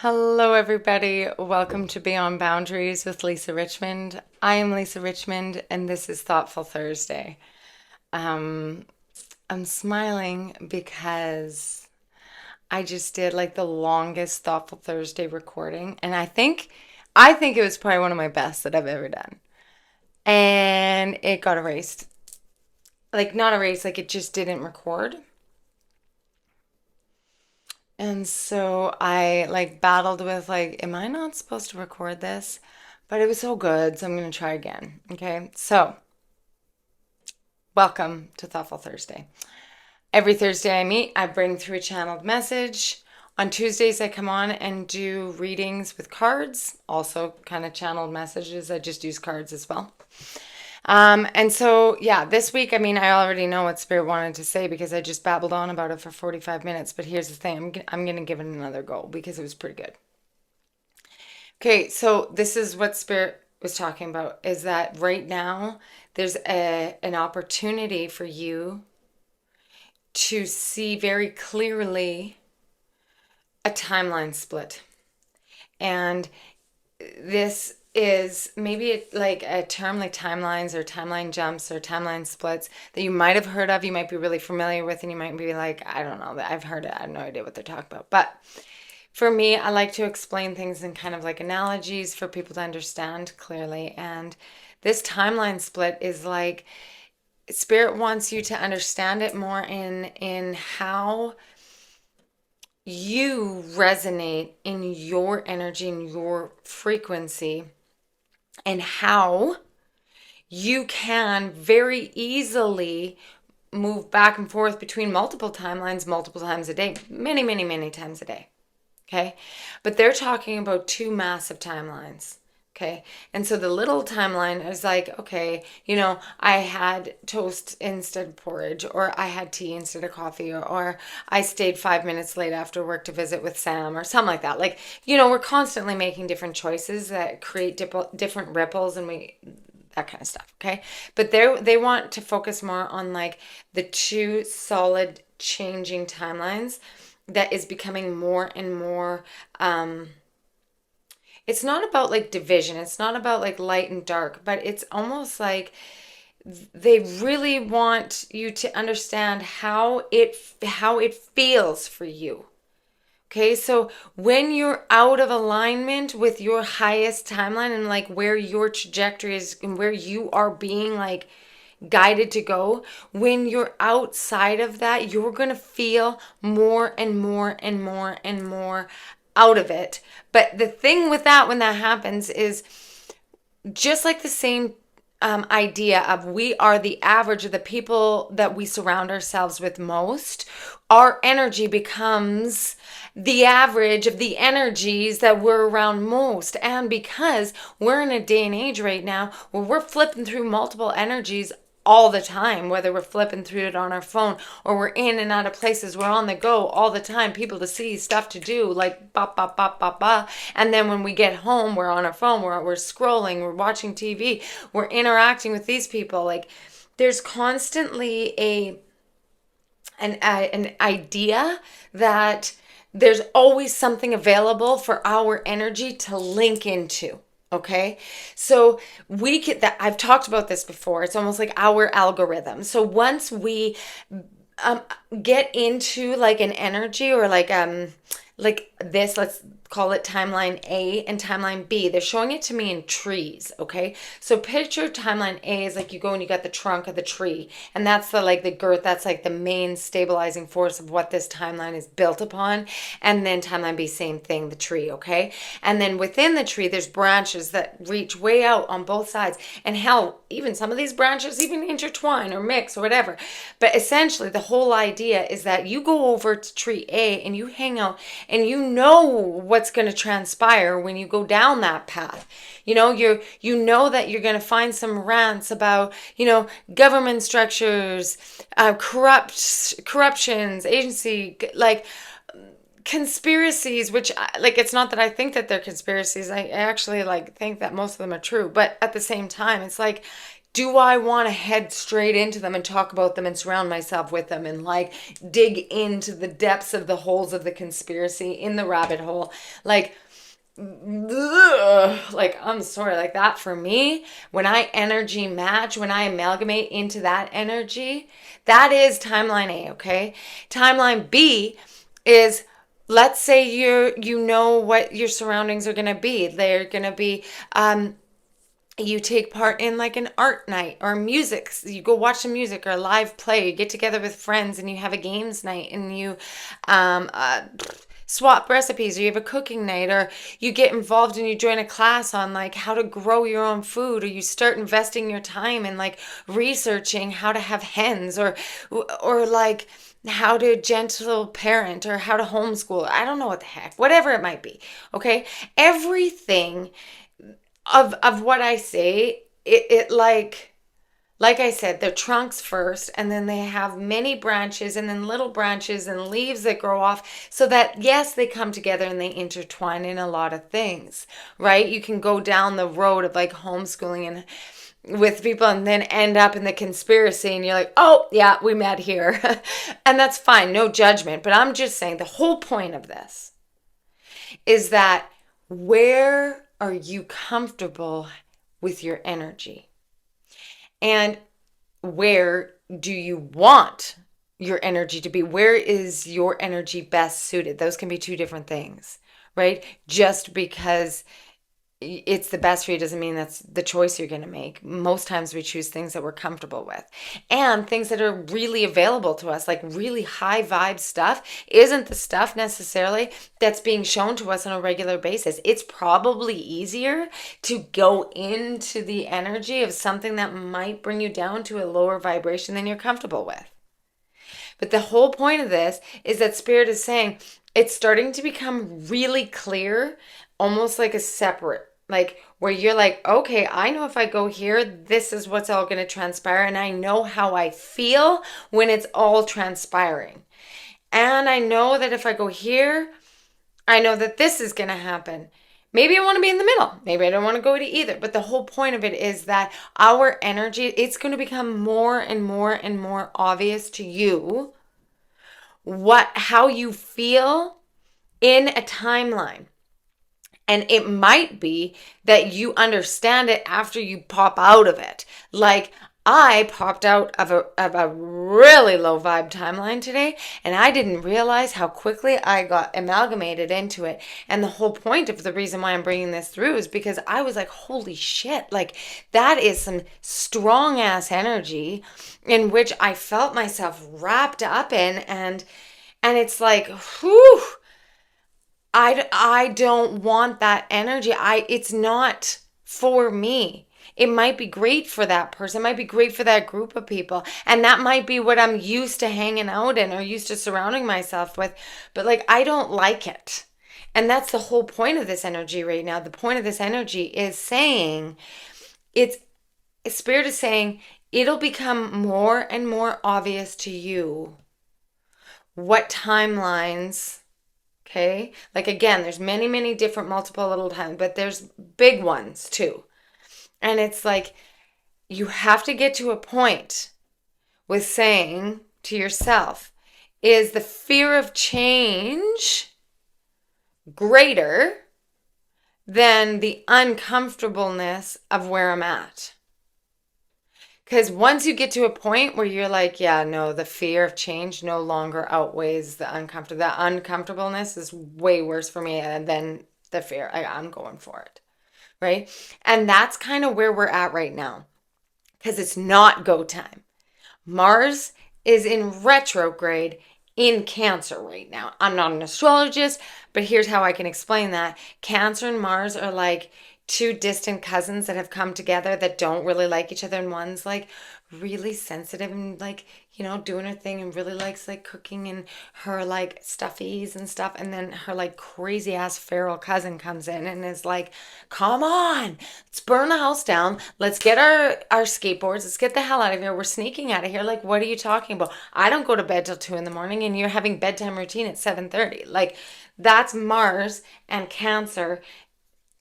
Hello, everybody. Welcome to Beyond Boundaries with Lisa Richmond. I am Lisa Richmond, and this is Thoughtful Thursday. Um, I'm smiling because I just did like the longest Thoughtful Thursday recording, and I think it was probably one of my best that I've ever done. And it got erased. Like not erased, like it just didn't record. And so I like battled with like, am I not supposed to record this? But it was so good, so I'm gonna try again. Okay, so welcome to Thoughtful Thursday. Every Thursday I meet, I bring through a channeled message. On Tuesdays, I come on and do readings with cards, also kind of channeled messages. I just use cards as well. And so, yeah, this week, I mean, I already know what Spirit wanted to say because I just babbled on about it for 45 minutes. But here's the thing, I'm going to give it another go because it was pretty good. Okay, so this is what Spirit was talking about is that right now there's an opportunity for you to see very clearly a timeline split. And this is maybe like a term like timelines or timeline jumps or timeline splits that you might have heard of, you might be really familiar with, and you might be like, I don't know, I've heard it, I have no idea what they're talking about. But for me, I like to explain things in kind of like analogies for people to understand clearly. And this timeline split is like Spirit wants you to understand it more in how you resonate in your energy, in your frequency, and how you can very easily move back and forth between multiple timelines multiple times a day, many, many, many times a day. Okay. But they're talking about two massive timelines. Okay. And so the little timeline is like, okay, I had toast instead of porridge, or I had tea instead of coffee, or I stayed 5 minutes late after work to visit with Sam, or something like that. Like, we're constantly making different choices that create different ripples, and that kind of stuff. Okay. But they want to focus more on like the two solid changing timelines that is becoming more and more. It's not about like division, it's not about like light and dark, but it's almost like they really want you to understand how it feels for you. Okay, so when you're out of alignment with your highest timeline and like where your trajectory is and where you are being like guided to go, when you're outside of that, you're going to feel more and more and more and more out of it. But the thing with that, when that happens, is just like the same idea of we are the average of the people that we surround ourselves with most, our energy becomes the average of the energies that we're around most. And because we're in a day and age right now where we're flipping through multiple energies all the time, whether we're flipping through it on our phone or we're in and out of places, we're on the go all the time, people to see, stuff to do, like ba ba ba ba ba. And then when we get home, we're on our phone, we're scrolling, we're watching TV, we're interacting with these people. Like there's constantly an idea that there's always something available for our energy to link into. Okay. So I've talked about this before. It's almost like our algorithm. So once we um, get into like an energy or like this, let's call it timeline A and timeline B. They're showing it to me in trees, okay? So picture timeline A is like you go and you got the trunk of the tree, and that's the girth, that's like the main stabilizing force of what this timeline is built upon. And then timeline B, same thing, the tree, okay? And then within the tree, there's branches that reach way out on both sides. And hell, even some of these branches even intertwine or mix or whatever. But essentially, the whole idea is that you go over to tree A and you hang out and you know what's going to transpire when you go down that path. You know that you're going to find some rants about, government structures, corruptions, agency, like conspiracies, which like it's not that I think that they're conspiracies. I actually like think that most of them are true, but at the same time, it's like Do I want to head straight into them and talk about them and surround myself with them and like dig into the depths of the holes of the conspiracy in the rabbit hole? Like, ugh, like I'm sorry, like that for me, when I energy match, when I amalgamate into that energy, that is timeline A, okay? Timeline B is, let's say you know what your surroundings are going to be. They're going to be you take part in like an art night or music. You go watch some music or a live play. You get together with friends and you have a games night and you um, uh, swap recipes, or you have a cooking night, or you get involved and you join a class on like how to grow your own food, or you start investing your time in like researching how to have hens, or like how to gentle parent or how to homeschool. I don't know what the heck, whatever it might be. Okay. Everything of what I say, it like I said, they're trunks first, and then they have many branches, and then little branches and leaves that grow off, so that yes, they come together and they intertwine in a lot of things, right? You can go down the road of like homeschooling and with people and then end up in the conspiracy and you're like, oh yeah, we met here. And that's fine, no judgment, but I'm just saying the whole point of this is that, where are you comfortable with your energy? And where do you want your energy to be? Where is your energy best suited? Those can be two different things, right? Just because it's the best for you doesn't mean that's the choice you're going to make. Most times we choose things that we're comfortable with, and things that are really available to us, like really high vibe stuff isn't the stuff necessarily that's being shown to us on a regular basis. It's probably easier to go into the energy of something that might bring you down to a lower vibration than you're comfortable with. But the whole point of this is that Spirit is saying it's starting to become really clear, almost like a separate, like where you're like, okay, I know if I go here, this is what's all going to transpire. And I know how I feel when it's all transpiring. And I know that if I go here, I know that this is going to happen. Maybe I want to be in the middle. Maybe I don't want to go to either. But the whole point of it is that our energy, it's going to become more and more and more obvious to you how you feel in a timeline. And it might be that you understand it after you pop out of it. Like, I popped out of a really low vibe timeline today, and I didn't realize how quickly I got amalgamated into it. And the whole point of the reason why I'm bringing this through is because I was like, holy shit, like that is some strong ass energy in which I felt myself wrapped up in. And it's like, whew, I don't want that energy. It's not for me. It might be great for that person. It might be great for that group of people. And that might be what I'm used to hanging out in or used to surrounding myself with. But like, I don't like it. And that's the whole point of this energy right now. The point of this energy is saying, Spirit is saying, it'll become more and more obvious to you what timelines. Okay. Like again, there's many, many different multiple little times, but there's big ones too. And it's like, you have to get to a point with saying to yourself, is the fear of change greater than the uncomfortableness of where I'm at? Because once you get to a point where you're like, yeah, no, the fear of change no longer outweighs the uncomfortableness is way worse for me than the fear. I'm going for it, right? And that's kind of where we're at right now, because it's not go time. Mars is in retrograde in Cancer right now. I'm not an astrologist, but here's how I can explain that. Cancer and Mars are like two distant cousins that have come together that don't really like each other, and one's like really sensitive and like, you know, doing her thing and really likes like cooking and her like stuffies and stuff, and then her like crazy ass feral cousin comes in and is like, come on, let's burn the house down, let's get our skateboards, let's get the hell out of here, we're sneaking out of here. Like, what are you talking about? I don't go to bed till 2 a.m. and you're having bedtime routine at 7:30. Like, that's Mars and Cancer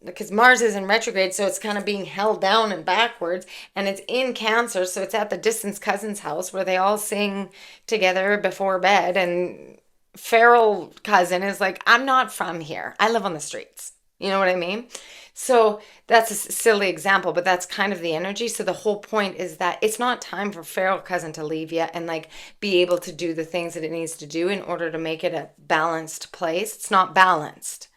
because Mars is in retrograde, so it's kind of being held down and backwards, and it's in Cancer, so it's at the distant cousin's house where they all sing together before bed, and feral cousin is like, I'm not from here. I live on the streets. You know what I mean? So that's a silly example, but that's kind of the energy. So the whole point is that it's not time for feral cousin to leave yet and like be able to do the things that it needs to do in order to make it a balanced place. It's not balanced.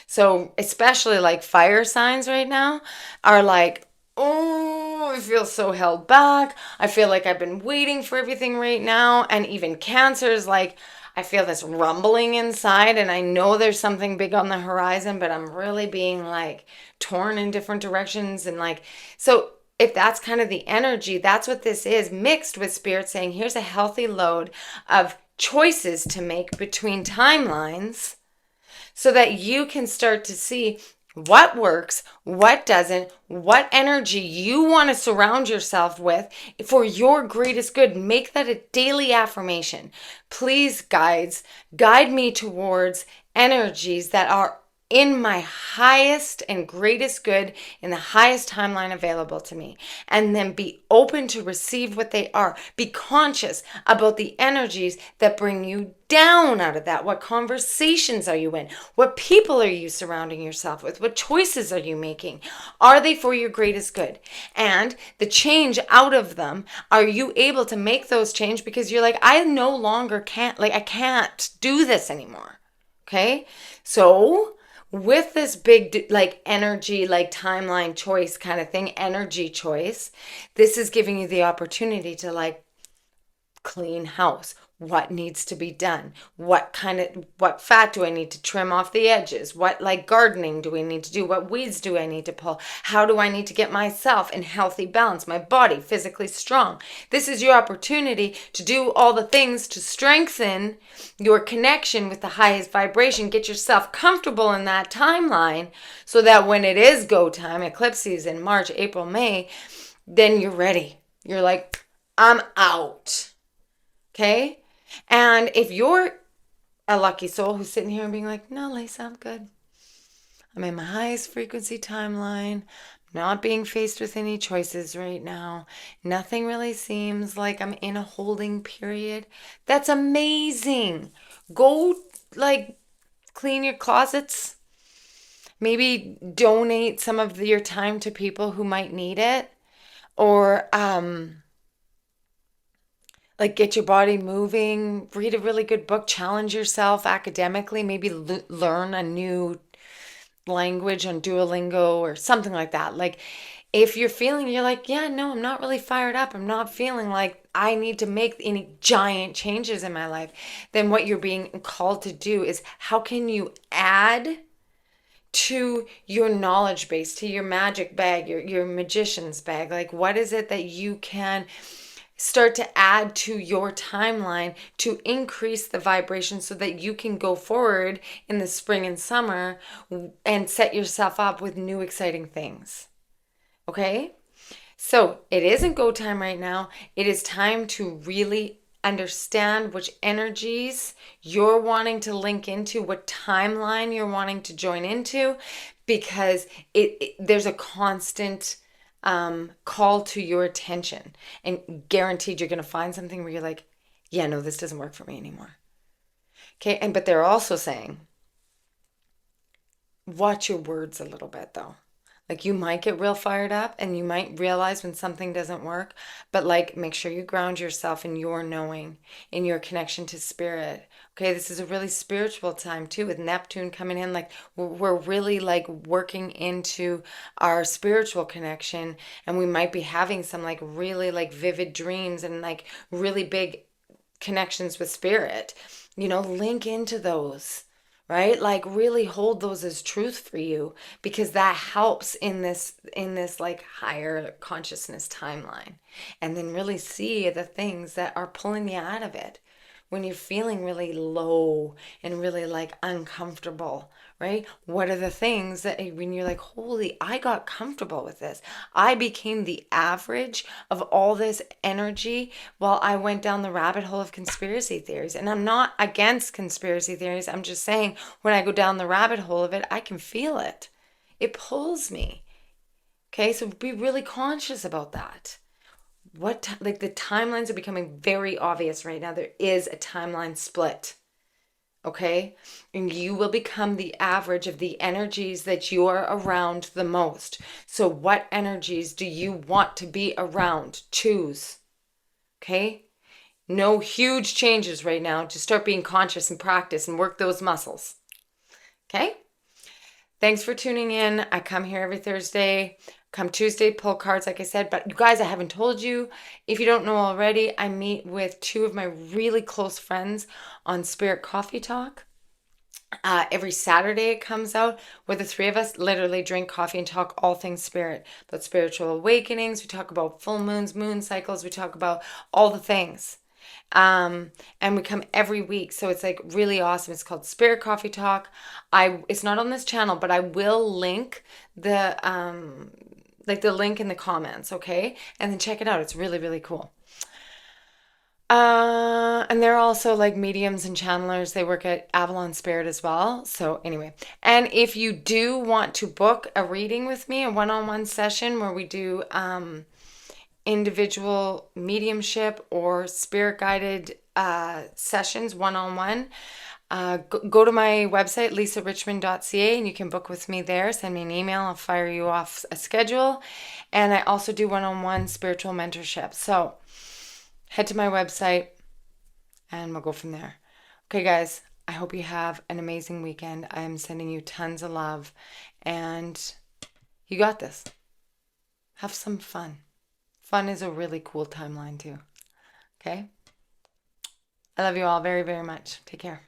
So especially like fire signs right now are like, oh, I feel so held back. I feel like I've been waiting for everything right now. And even Cancer is like, I feel this rumbling inside, and I know there's something big on the horizon, but I'm really being like torn in different directions. And like, so if that's kind of the energy, that's what this is, mixed with spirit saying, here's a healthy load of choices to make between timelines so that you can start to see what works, what doesn't, what energy you want to surround yourself with for your greatest good. Make that a daily affirmation. Please, guides, guide me towards energies that are in my highest and greatest good in the highest timeline available to me. And then be open to receive what they are. Be conscious about the energies that bring you down out of that. What conversations are you in? What people are you surrounding yourself with? What choices are you making? Are they for your greatest good? And the change out of them, are you able to make those change because you're like, I no longer can't, like, I can't do this anymore. Okay? So with this big like energy, like timeline choice kind of thing, energy choice, this is giving you the opportunity to like clean house. What needs to be done? What fat do I need to trim off the edges? What like gardening do we need to do? What weeds do I need to pull? How do I need to get myself in healthy balance, my body physically strong? This is your opportunity to do all the things to strengthen your connection with the highest vibration. Get yourself comfortable in that timeline so that when it is go time, eclipse season, March, April, May, then you're ready. You're like, I'm out. Okay? And if you're a lucky soul who's sitting here and being like, no, Lisa, I'm good. I'm in my highest frequency timeline. Not being faced with any choices right now. Nothing really seems like I'm in a holding period. That's amazing. Go like clean your closets. Maybe donate some of your time to people who might need it. Or like get your body moving, read a really good book, challenge yourself academically, maybe learn a new language on Duolingo or something like that. Like if you're feeling, you're like, yeah, no, I'm not really fired up. I'm not feeling like I need to make any giant changes in my life. Then what you're being called to do is how can you add to your knowledge base, to your magic bag, your magician's bag? Like what is it that you can start to add to your timeline to increase the vibration so that you can go forward in the spring and summer and set yourself up with new exciting things. Okay? So it isn't go time right now. It is time to really understand which energies you're wanting to link into, what timeline you're wanting to join into, because there's a constant call to your attention, and guaranteed you're going to find something where you're like, yeah, no, this doesn't work for me anymore. Okay. And but they're also saying watch your words a little bit though. Like you might get real fired up and you might realize when something doesn't work, but like make sure you ground yourself in your knowing, in your connection to spirit. Okay, this is a really spiritual time too with Neptune coming in. Like we're really like working into our spiritual connection, and we might be having some like really like vivid dreams and like really big connections with spirit. You know, link into those, right? Like really hold those as truth for you, because that helps in this like higher consciousness timeline. And then really see the things that are pulling you out of it when you're feeling really low and really like uncomfortable, right? What are the things that when you're like, holy, I got comfortable with this. I became the average of all this energy while I went down the rabbit hole of conspiracy theories. And I'm not against conspiracy theories. I'm just saying when I go down the rabbit hole of it, I can feel it. It pulls me. Okay, so be really conscious about that. Like the timelines are becoming very obvious right now. There is a timeline split. Okay, and you will become the average of the energies that you are around the most. So, what energies do you want to be around? Choose. Okay, no huge changes right now. Just start being conscious and practice and work those muscles. Okay. Thanks for tuning in. I come here every Thursday. Come Tuesday, pull cards, like I said. But you guys, I haven't told you. If you don't know already, I meet with two of my really close friends on Spirit Coffee Talk. Every Saturday it comes out where the three of us literally drink coffee and talk all things spirit, about spiritual awakenings. We talk about full moons, moon cycles. We talk about all the things. And we come every week. So it's like really awesome. It's called Spirit Coffee Talk. It's not on this channel, but I will link the link in the comments, okay? And then check it out. It's really, really cool. And they're also like mediums and channelers. They work at Avalon Spirit as well. So anyway, and if you do want to book a reading with me, a one-on-one session where we do individual mediumship or spirit guided sessions one-on-one, go to my website, lisarichmond.ca, and you can book with me there. Send me an email. I'll fire you off a schedule. And I also do one-on-one spiritual mentorship. So head to my website and we'll go from there. Okay, guys, I hope you have an amazing weekend. I am sending you tons of love, and you got this. Have some fun. Fun is a really cool timeline too. Okay? I love you all very, very much. Take care.